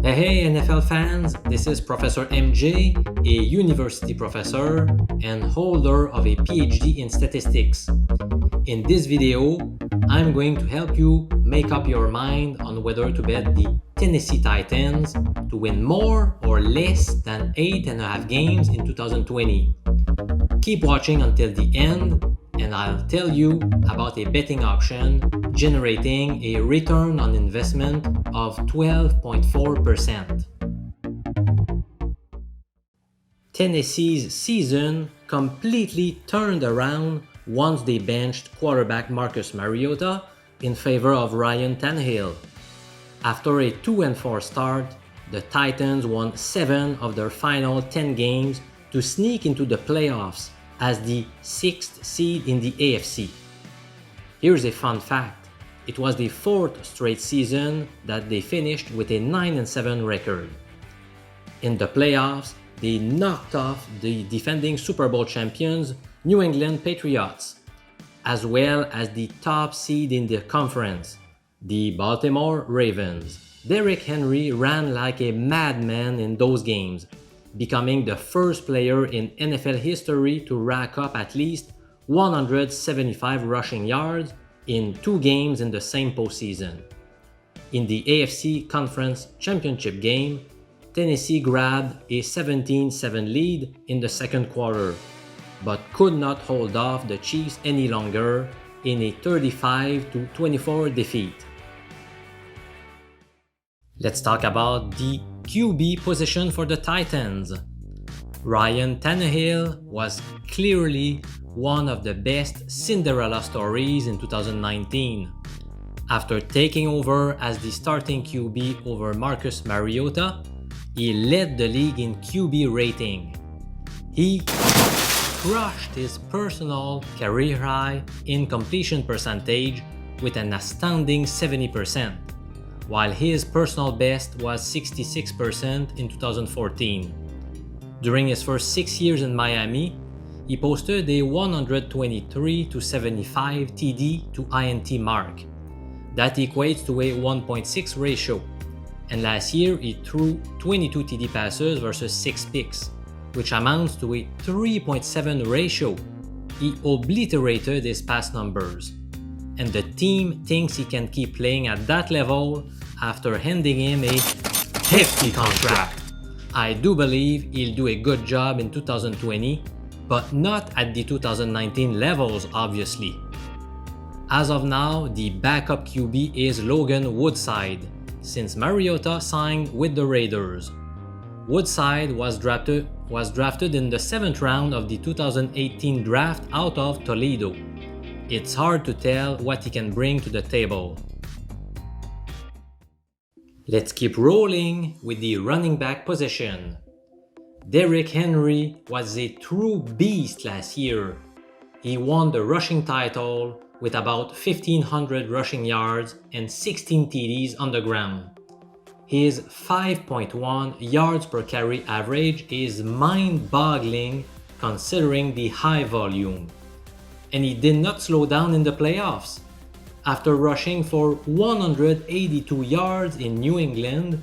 Hey NFL fans, this is Professor MJ, a university professor and holder of a PhD in statistics. In this video, I'm going to help you make up your mind on whether to bet the Tennessee Titans to win more or less than 8.5 games in 2020. Keep watching until the end and I'll tell you about a betting option generating a return on investment of 12.4%. Tennessee's season completely turned around once they benched quarterback Marcus Mariota in favor of Ryan Tannehill. After a 2-4 start, the Titans won 7 of their final 10 games to sneak into the playoffs as the 6th seed in the AFC. Here's a fun fact. It was the 4th straight season that they finished with a 9-7 record. In the playoffs, they knocked off the defending Super Bowl champions New England Patriots, as well as the top seed in the conference, the Baltimore Ravens. Derrick Henry ran like a madman in those games, becoming the first player in NFL history to rack up at least 175 rushing yards in 2 games in the same postseason. In the AFC Conference Championship game, Tennessee grabbed a 17-7 lead in the second quarter, but could not hold off the Chiefs any longer in a 35-24 defeat. Let's talk about the QB position for the Titans. Ryan Tannehill was clearly one of the best Cinderella stories in 2019. After taking over as the starting QB over Marcus Mariota, he led the league in QB rating. He crushed his personal career high in completion percentage with an astounding 70%, while his personal best was 66% in 2014. During his first 6 years in Miami, he posted a 123-75 TD to INT mark. That equates to a 1.6 ratio. And last year, he threw 22 TD passes versus 6 picks, which amounts to a 3.7 ratio. He obliterated his pass numbers. And the team thinks he can keep playing at that level after handing him a hefty contract. I do believe he'll do a good job in 2020, but not at the 2019 levels, obviously. As of now, the backup QB is Logan Woodside, since Mariota signed with the Raiders. Woodside was drafted in the 7th round of the 2018 draft out of Toledo. It's hard to tell what he can bring to the table. Let's keep rolling with the running back position. Derrick Henry was a true beast last year. He won the rushing title with about 1,500 rushing yards and 16 TDs on the ground. His 5.1 yards per carry average is mind-boggling considering the high volume. And he did not slow down in the playoffs. After rushing for 182 yards in New England,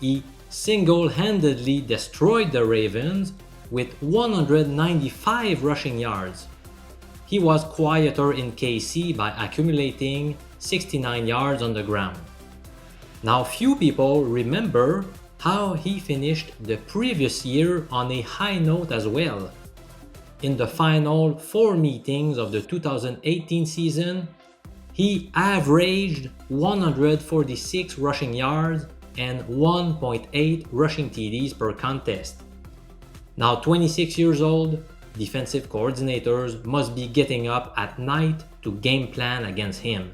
he single-handedly destroyed the Ravens with 195 rushing yards. He was quieter in KC by accumulating 69 yards on the ground. Now, few people remember how he finished the previous year on a high note as well. In the final 4 meetings of the 2018 season, he averaged 146 rushing yards and 1.8 rushing TDs per contest. Now 26 years old, defensive coordinators must be getting up at night to game plan against him.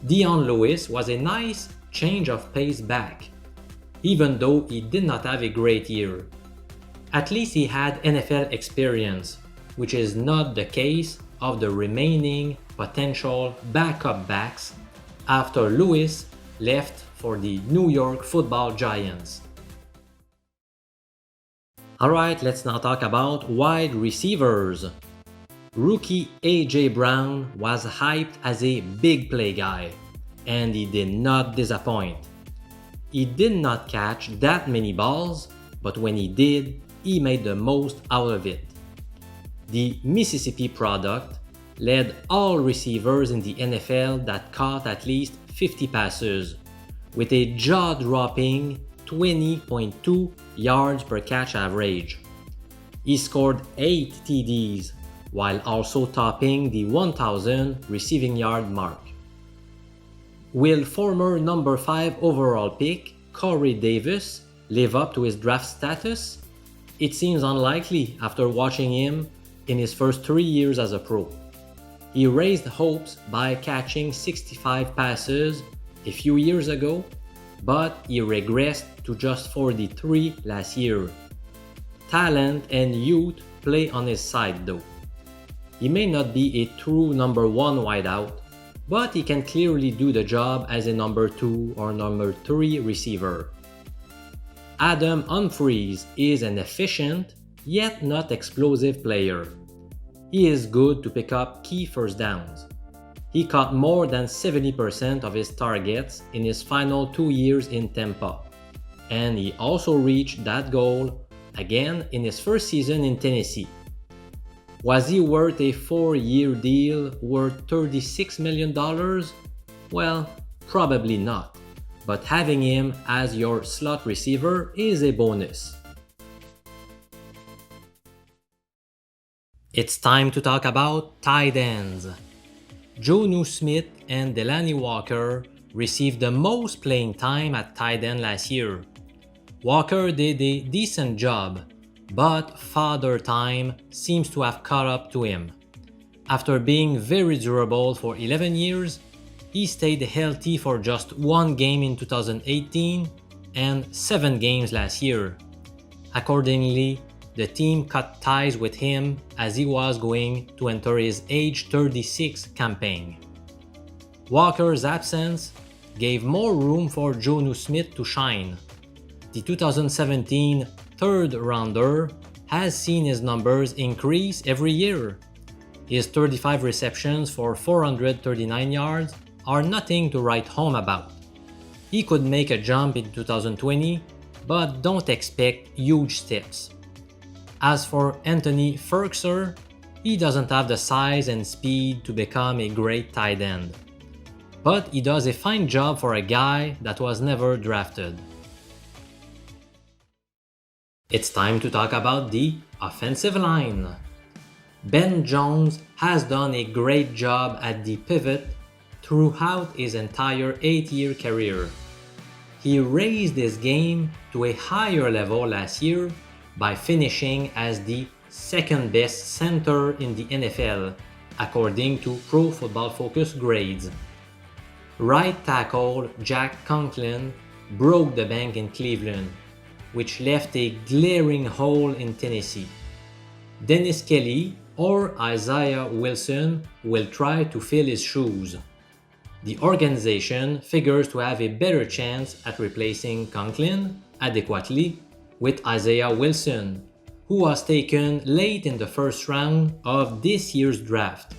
Dion Lewis was a nice change of pace back, even though he did not have a great year. At least he had NFL experience, which is not the case of the remaining potential backup backs after Lewis left for the New York Football Giants. Alright, let's now talk about wide receivers. Rookie A.J. Brown was hyped as a big play guy, and he did not disappoint. He did not catch that many balls, but when he did, he made the most out of it. The Mississippi product led all receivers in the NFL that caught at least 50 passes, with a jaw-dropping 20.2 yards per catch average. He scored 8 TDs, while also topping the 1,000 receiving yard mark. Will former number 5 overall pick Corey Davis live up to his draft status? It seems unlikely after watching him in his first 3 years as a pro. He raised hopes by catching 65 passes a few years ago, but he regressed to just 43 last year. Talent and youth play on his side though. He may not be a true number 1 wideout, but he can clearly do the job as a number 2 or number 3 receiver. Adam Humphries is an efficient, yet not explosive player. He is good to pick up key first downs. He caught more than 70% of his targets in his final 2 years in Tampa, and he also reached that goal again in his first season in Tennessee. Was he worth a 4-year deal worth $36 million? Well, probably not, but having him as your slot receiver is a bonus. It's time to talk about tight ends. Jonnu Smith and Delanie Walker received the most playing time at tight end last year. Walker did a decent job, but Father Time seems to have caught up to him. After being very durable for 11 years, he stayed healthy for just 1 game in 2018 and 7 games last year. Accordingly, the team cut ties with him as he was going to enter his age 36 campaign. Walker's absence gave more room for Jonnu Smith to shine. The 2017 third rounder has seen his numbers increase every year. His 35 receptions for 439 yards are nothing to write home about. He could make a jump in 2020, but don't expect huge steps. As for Anthony Firkser, he doesn't have the size and speed to become a great tight end. But he does a fine job for a guy that was never drafted. It's time to talk about the offensive line. Ben Jones has done a great job at the pivot throughout his entire 8-year career. He raised his game to a higher level last year by finishing as the second best center in the NFL, according to Pro Football Focus grades. Right tackle Jack Conklin broke the bank in Cleveland, which left a glaring hole in Tennessee. Dennis Kelly or Isaiah Wilson will try to fill his shoes. The organization figures to have a better chance at replacing Conklin adequately with Isaiah Wilson, who was taken late in the first round of this year's draft.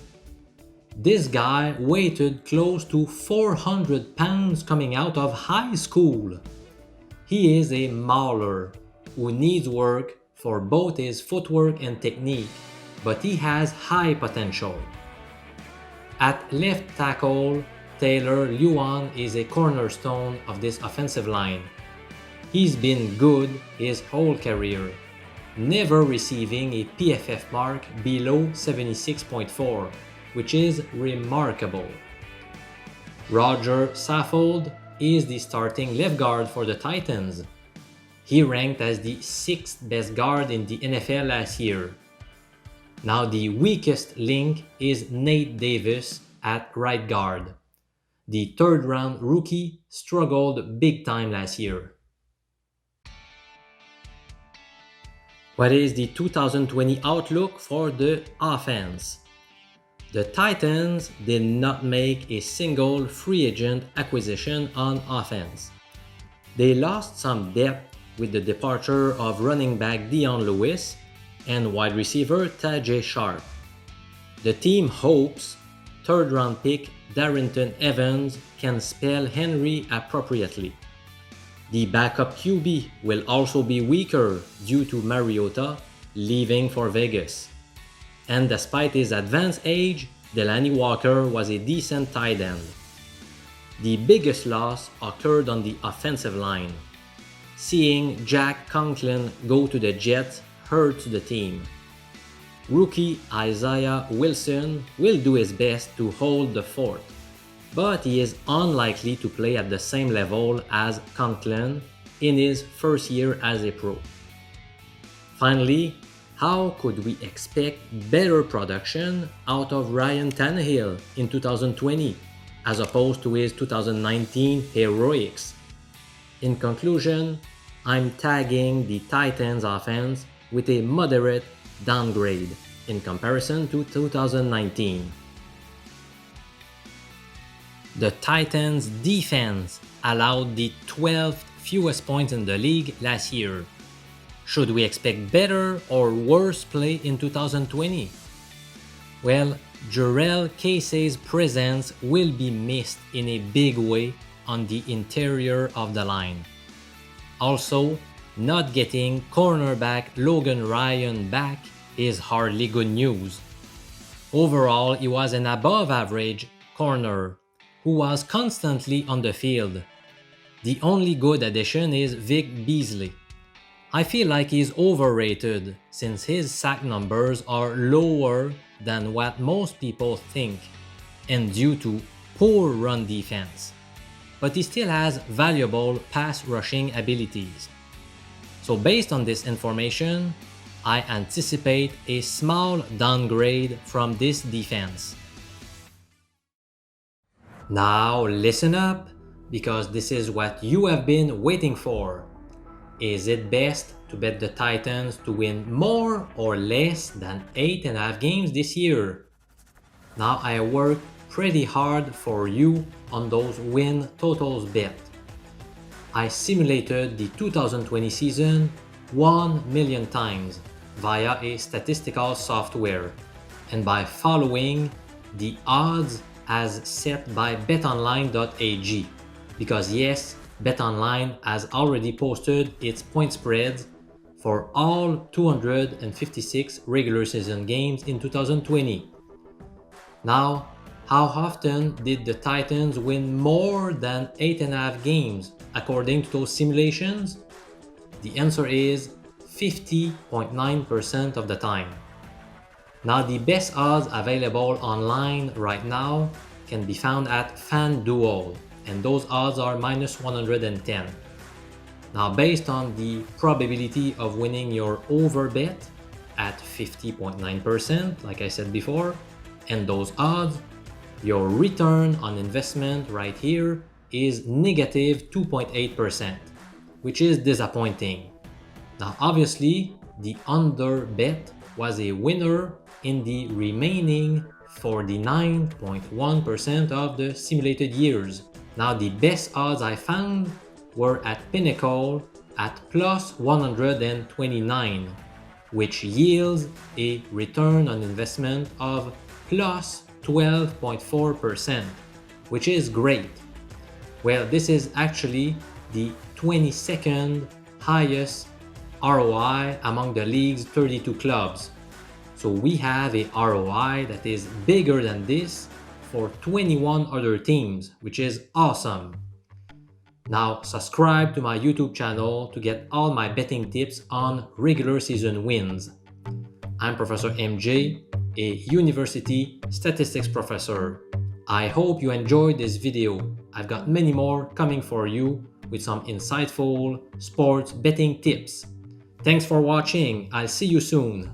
This guy weighed close to 400 pounds coming out of high school. He is a mauler who needs work for both his footwork and technique, but he has high potential. At left tackle, Taylor Lewan is a cornerstone of this offensive line. He's been good his whole career, never receiving a PFF mark below 76.4, which is remarkable. Roger Saffold is the starting left guard for the Titans. He ranked as the 6th best guard in the NFL last year. Now the weakest link is Nate Davis at right guard. The 3rd round rookie struggled big time last year. What is the 2020 outlook for the offense? The Titans did not make a single free agent acquisition on offense. They lost some depth with the departure of running back Dion Lewis and wide receiver Tajay Sharp. The team hopes 3rd round pick Darrington Evans can spell Henry appropriately. The backup QB will also be weaker due to Mariota leaving for Vegas. And despite his advanced age, Delanie Walker was a decent tight end. The biggest loss occurred on the offensive line. Seeing Jack Conklin go to the Jets hurts the team. Rookie Isaiah Wilson will do his best to hold the fort, but he is unlikely to play at the same level as Conklin in his first year as a pro. Finally, how could we expect better production out of Ryan Tannehill in 2020 as opposed to his 2019 heroics? In conclusion, I'm tagging the Titans offense with a moderate downgrade in comparison to 2019. The Titans' defense allowed the 12th fewest points in the league last year. Should we expect better or worse play in 2020? Well, Jurrell Casey's presence will be missed in a big way on the interior of the line. Also, not getting cornerback Logan Ryan back is hardly good news. Overall, he was an above-average corner who was constantly on the field. The only good addition is Vic Beasley. I feel like he's overrated since his sack numbers are lower than what most people think and due to poor run defense. But he still has valuable pass rushing abilities. So based on this information, I anticipate a small downgrade from this defense. Now listen up, because this is what you have been waiting for. Is it best to bet the Titans to win more or less than 8.5 games this year? Now I worked pretty hard for you on those win totals bet. I simulated the 2020 season 1 million times via a statistical software and by following the odds as set by betonline.ag, because yes, BetOnline has already posted its point spreads for all 256 regular season games in 2020. Now, how often did the Titans win more than 8.5 games according to those simulations? The answer is 50.9% of the time. Now, the best odds available online right now can be found at FanDuel, and those odds are minus 110. Now, based on the probability of winning your over bet at 50.9%, like I said before, and those odds, your return on investment right here is negative 2.8%, which is disappointing. Now, obviously, the under bet was a winner in the remaining 49.1% of the simulated years. Now, the best odds I found were at Pinnacle at plus 129, which yields a return on investment of plus 12.4%, which is great. Well, this is actually the 22nd highest ROI among the league's 32 clubs. So we have a ROI that is bigger than this for 21 other teams, which is awesome. Now subscribe to my YouTube channel to get all my betting tips on regular season wins. I'm Professor MJ, a University Statistics Professor. I hope you enjoyed this video. I've got many more coming for you with some insightful sports betting tips. Thanks for watching. I'll see you soon.